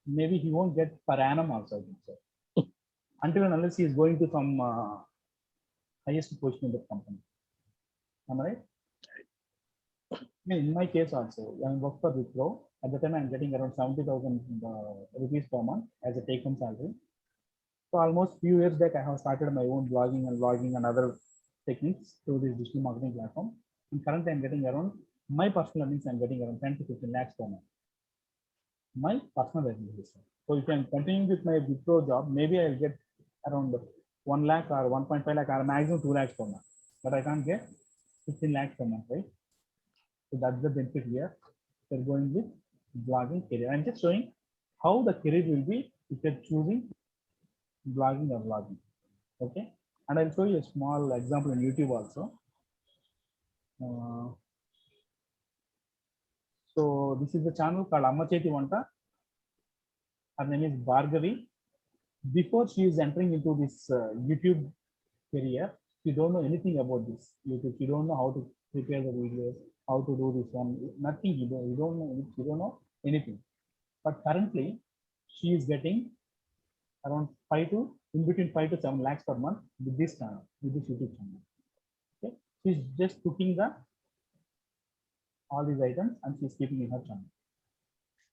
maybe he won't get per annum also, I think so. Until and unless he is going to some highest position in the company. Am I right? In my case also, when I work for Wipro, at the time I'm getting around 70,000 rupees per month as a take-home salary. So almost few years back, I have started my own blogging and other techniques through this digital marketing platform. And currently, I'm getting around my personal earnings. I'm getting around 10 to 15 lakhs per month. My personal earnings. So if I'm continuing with my Wipro job, maybe I'll get around 1 lakh or 1.5 lakh or maximum 2 lakhs per month. But I can't get 15 lakhs per month, right? So that's the benefit here. We're going with blogging career. I'm just showing how the career will be if you're choosing blogging or vlogging. Okay. And I'll show you a small example in YouTube also. So this is the channel called Amma Cheti Vanta. Her name is Bhargavi. Before she is entering into this YouTube career, she don't know anything about this YouTube. She don't know how to prepare the videos, how to do this one. Nothing. You don't know. You don't know anything. But currently, she is getting around in between 5 to 7 lakhs per month with this channel, with this YouTube channel. Okay, she's just cooking all these items and she's keeping in her channel.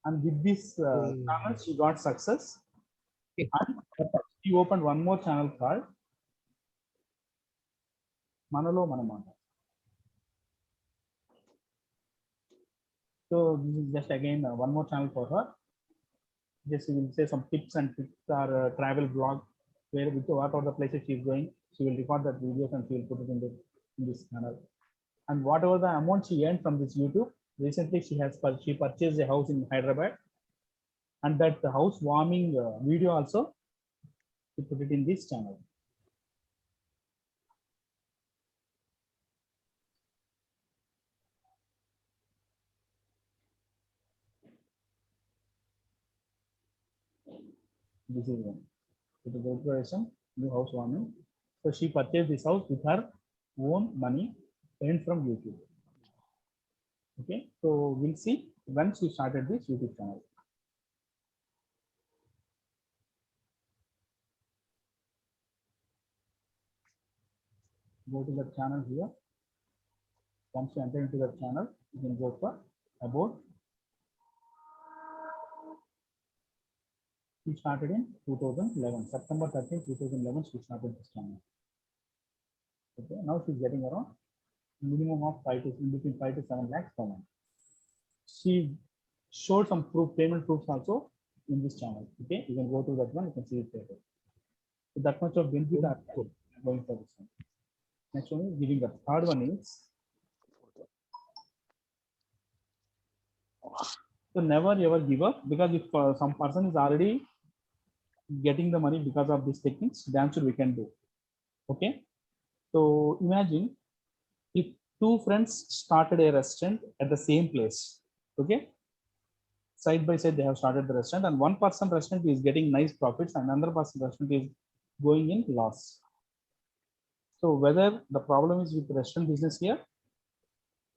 And with this channel, she got success. And she opened one more channel called Manalo Manamata. So this is just again one more channel for her. Just we will say some tips and tricks or travel blog where with what are the places she's going. She will record that videos and she will put it in this channel. And whatever the amount she earned from this YouTube, recently she purchased a house in Hyderabad, and that house warming video also she put it in this channel. This is one. It is operation new house warming. So she purchased this house with her own money earned from YouTube. Okay, so we'll see when she started this YouTube channel. Go to the channel here. Once you enter into the channel, you can go for about. She started in 2011, September 13, 2011. She started this channel. Okay, now she's getting around minimum of between 5 to 7 lakhs per month. She showed some payment proofs also in this channel. Okay, you can go to that one, you can see it there. So that much of benefit are going for this one. Next one is giving up. Third one is, so never ever give up, because if some person is already getting the money because of these techniques, damn sure we can do. Okay, so imagine if two friends started a restaurant at the same place. Okay, side by side they have started the restaurant, and one person restaurant is getting nice profits and another person restaurant is going in loss. So whether the problem is with restaurant business here,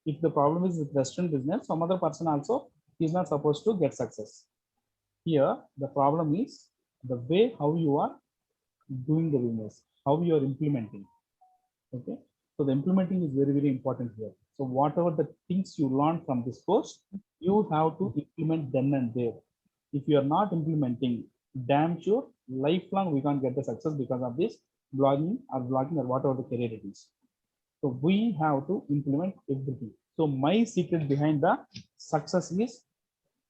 if the problem is with restaurant business, some other person also is not supposed to get success. Here the problem is the way how you are doing the business, how you are implementing. Okay, so the implementing is very, very important here. So whatever the things you learn from this course, you have to implement then and there. If you are not implementing, damn sure lifelong we can't get the success because of this blogging or whatever the career it is. So we have to implement everything. So my secret behind the success is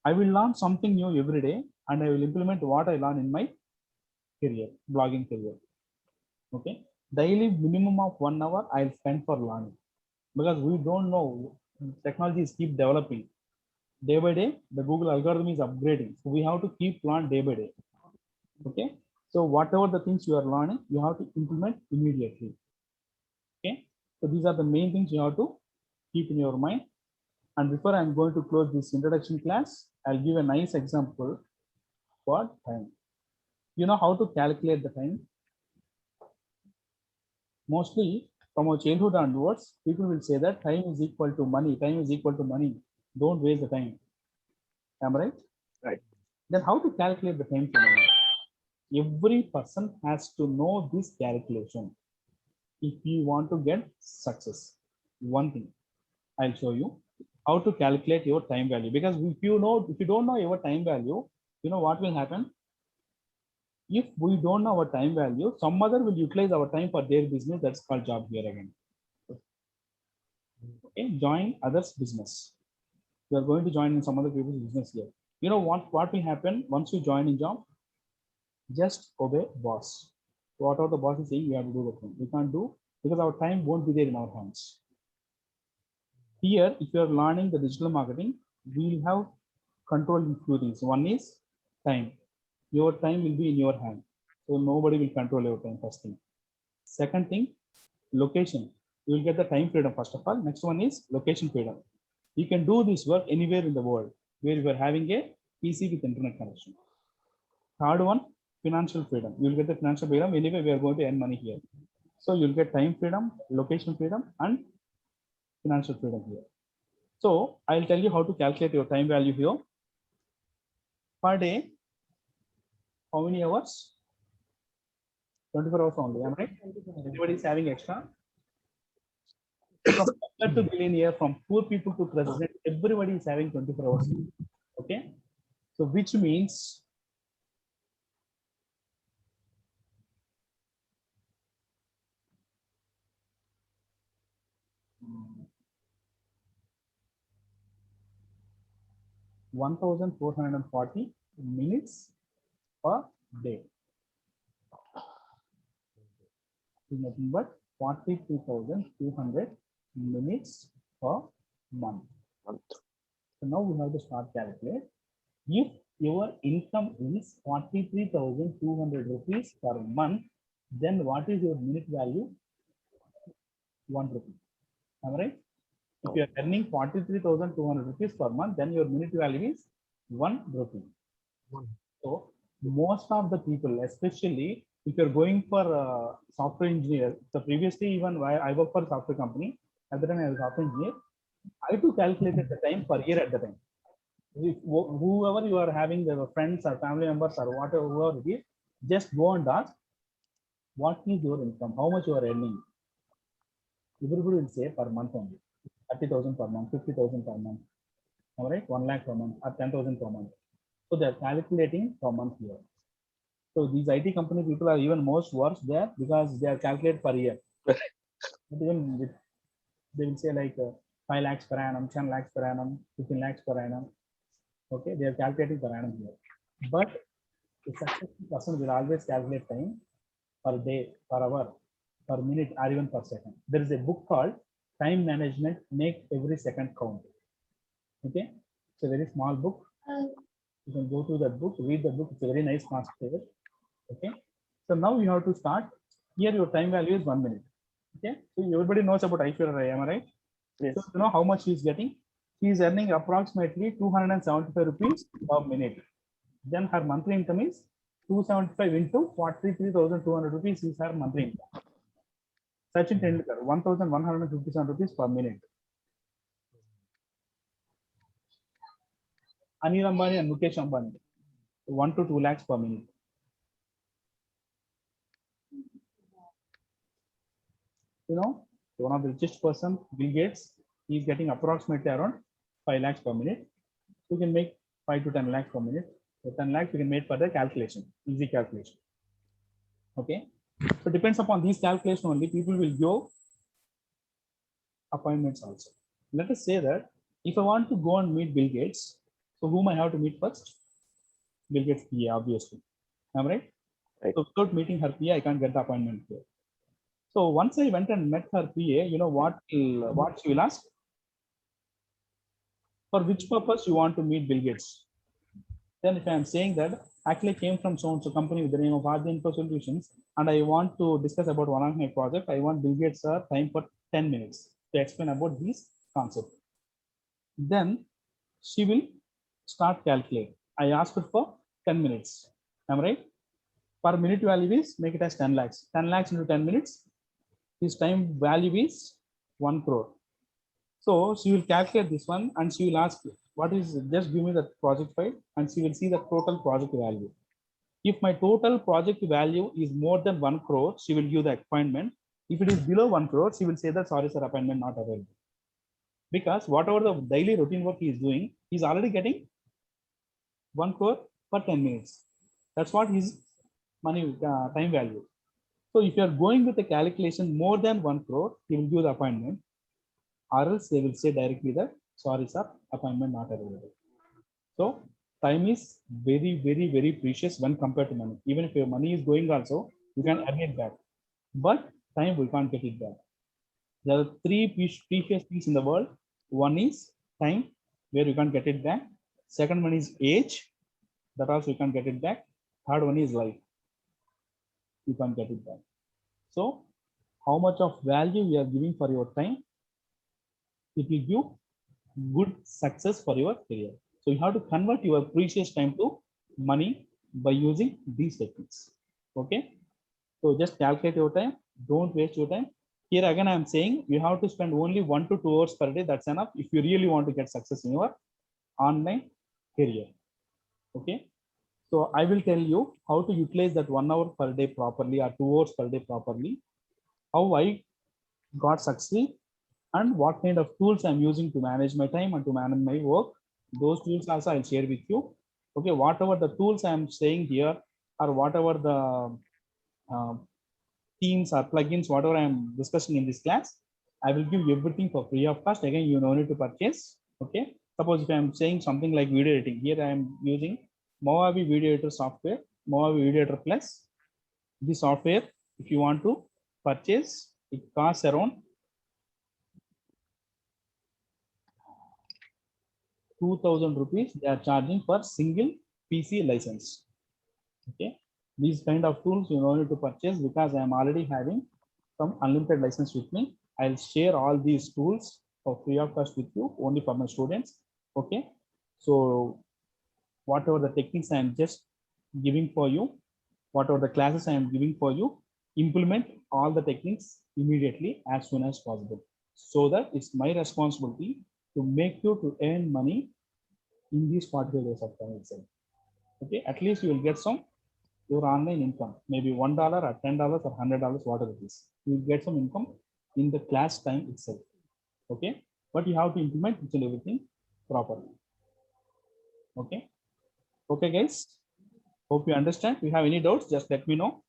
I will learn something new every day and I will implement what I learn in my career, blogging career. Okay, daily minimum of 1 hour I'll spend for learning, because we don't know, technologies keep developing day by day, the Google algorithm is upgrading, so we have to keep learn day by day. Okay, so whatever the things you are learning, you have to implement immediately. Okay, so these are the main things you have to keep in your mind. And before I'm going to close this introduction class, I'll give a nice example for time. You know how to calculate the time? Mostly from our childhood onwards, people will say that time is equal to money, time is equal to money. Don't waste the time. Am I right? Right. Then how to calculate the time for money? Every person has to know this calculation if you want to get success. One thing I'll show you how to calculate your time value, because if you don't know your time value, you know what will happen? If we don't know our time value, some other will utilize our time for their business. That's called job here again. Okay, join others business. You are going to join in some other people's business here. You know what will happen once you join in job? Just obey boss. Whatever the boss is saying, you have to do the thing. We can't do, because our time won't be there in our hands. Here, if you are learning the digital marketing, we will have control in few things. One is time. Your time will be in your hand, so nobody will control your time. First thing. Second thing, location. You will get the time freedom first of all. Next one is location freedom. You can do this work anywhere in the world where you are having a PC with internet connection. Third one, financial freedom. You will get the financial freedom anyway. We are going to earn money here. So you'll get time freedom, location freedom, and financial freedom here. So I'll tell you how to calculate your time value here. Per day, how many hours? 24 hours only. Am I right? Everybody is having extra. From to billionaire, from poor people to president, everybody is having 24 hours. Okay, so which means mm, 1,440 minutes per day is nothing but 42,200 minutes per month. So now we have to start calculate. If your income is 43,200 rupees per month, then what is your minute value? 1 rupee. Am I right? If you are earning 43,200 rupees per month, then your minute value is 1 rupee. So most of the people, especially if you're going for software engineer, so previously even I work for a software company, at the time I was software engineer, I too calculated the time per year at the time. If whoever you are having, the friends or family members or whatever, whoever it is, just go and ask, what is your income? How much you are earning? Everybody will say per month only, 30,000 per month, 50,000 per month. All right, 1 lakh per month or 10,000 per month. So they're calculating per month here. So these IT company people are even most worse there, because they are calculated per year. Even they will say like 5 lakhs per annum, 10 lakhs per annum, 15 lakhs per annum. Okay, they are calculating per annum here. but a successful person will always calculate time per day, per hour, per minute, or even per second. There is a book called Time Management, Make Every Second Count. Okay, it's a very small book. You can go to that book, read the book. It's a very nice concept. Okay, so now you have to start. Here your time value is 1 minute. Okay, so everybody knows about Aishwarya Rai, am I right? Yes. So you know how much he is getting? He is earning approximately 275 rupees per minute. Then her monthly income is 275 into 43,200 rupees is her monthly income. Sachin Tendulkar, 1,157 rupees per minute. Anil Ambani and Mukesh Ambani, 1 to 2 lakhs per minute. You know, one of the richest person, Bill Gates, he is getting approximately around 5 lakhs per minute. You can make 5 to 10 lakhs per minute. So 10 lakhs you can make for the calculation, easy calculation. Okay, so depends upon these calculation only, people will go appointments also. Let us say that if I want to go and meet Bill Gates, so whom I have to meet first? Bill Gates PA, obviously. Am I right? Right. So without meeting her PA, I can't get the appointment here. So once I went and met her PA, you know what she will ask? For which purpose you want to meet Bill Gates? Then if I am saying that actually I came from so-and-so company with the name of RD Info Solutions, and I want to discuss about one of my project, I want Bill Gates time for 10 minutes to explain about this concept. Then she will start calculate. I asked for 10 minutes. Am I right? Per minute value is, make it as 10 lakhs. 10 lakhs into 10 minutes, his time value is 1 crore. So she will calculate this one and she will ask, what is, just give me the project file, and she will see the total project value. If my total project value is more than 1 crore, she will give the appointment. If it is below 1 crore, she will say that sorry sir, appointment not available. Because whatever the daily routine work he is doing, he's already getting 1 crore per 10 minutes. That's what his money time value. So if you are going with a calculation more than 1 crore, he will give the appointment, or else they will say directly that sorry sir, appointment not available. So time is very, very, very precious when compared to money. Even if your money is going also, you can earn it back. But time we can't get it back. There are three precious things in the world. One is time, where you can't get it back. Second one is age, that also you can't get it back. Third one is life, you can't get it back. So how much of value you are giving for your time, it will give good success for your career. So you have to convert your precious time to money by using these techniques. Okay, so just calculate your time, don't waste your time. Here again I am saying you have to spend only 1 to 2 hours per day. That's enough if you really want to get success in your online career. Okay, so I will tell you how to utilize that 1 hour per day properly or 2 hours per day properly, how I got success, and what kind of tools I'm using to manage my time and to manage my work. Those tools also I'll share with you. Okay, whatever the tools I'm saying here, or whatever the themes or plugins, whatever I'm discussing in this class, I will give everything for free of cost. Again, you no need to purchase. Okay, suppose if I'm saying something like video editing, here I am using Movavi Video Editor software, Movavi Video Editor Plus. This software, if you want to purchase, it costs around 2,000 rupees. They are charging for single PC license. Okay, these kind of tools you no need to purchase because I am already having some unlimited license with me. I'll share all these tools for free of cost with you, only for my students. Okay, so whatever the techniques I am just giving for you, whatever the classes I am giving for you, implement all the techniques immediately as soon as possible, so that it's my responsibility to make you to earn money in these 45 days of time itself. Okay, at least you will get some your online income, maybe $1 or $10 or $100, whatever it is. You will get some income in the class time itself. Okay, but you have to implement each and everything properly. Okay, okay, guys. Hope you understand. If you have any doubts, just let me know.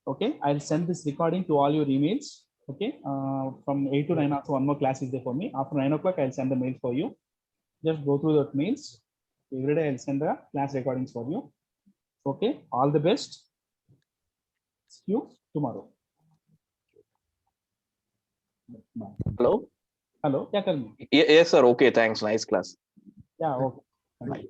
Okay, I'll send this recording to all your emails. Okay, from 8 to 9 also one more class is there for me. After 9 o'clock, I'll send the mail for you. Just go through that mails. Every day I'll send the class recordings for you. Okay, all the best. See you tomorrow. Bye. Hello? Hello, yeah, tell me. Yes, sir. Okay, thanks. Nice class. Yeah, okay. Bye.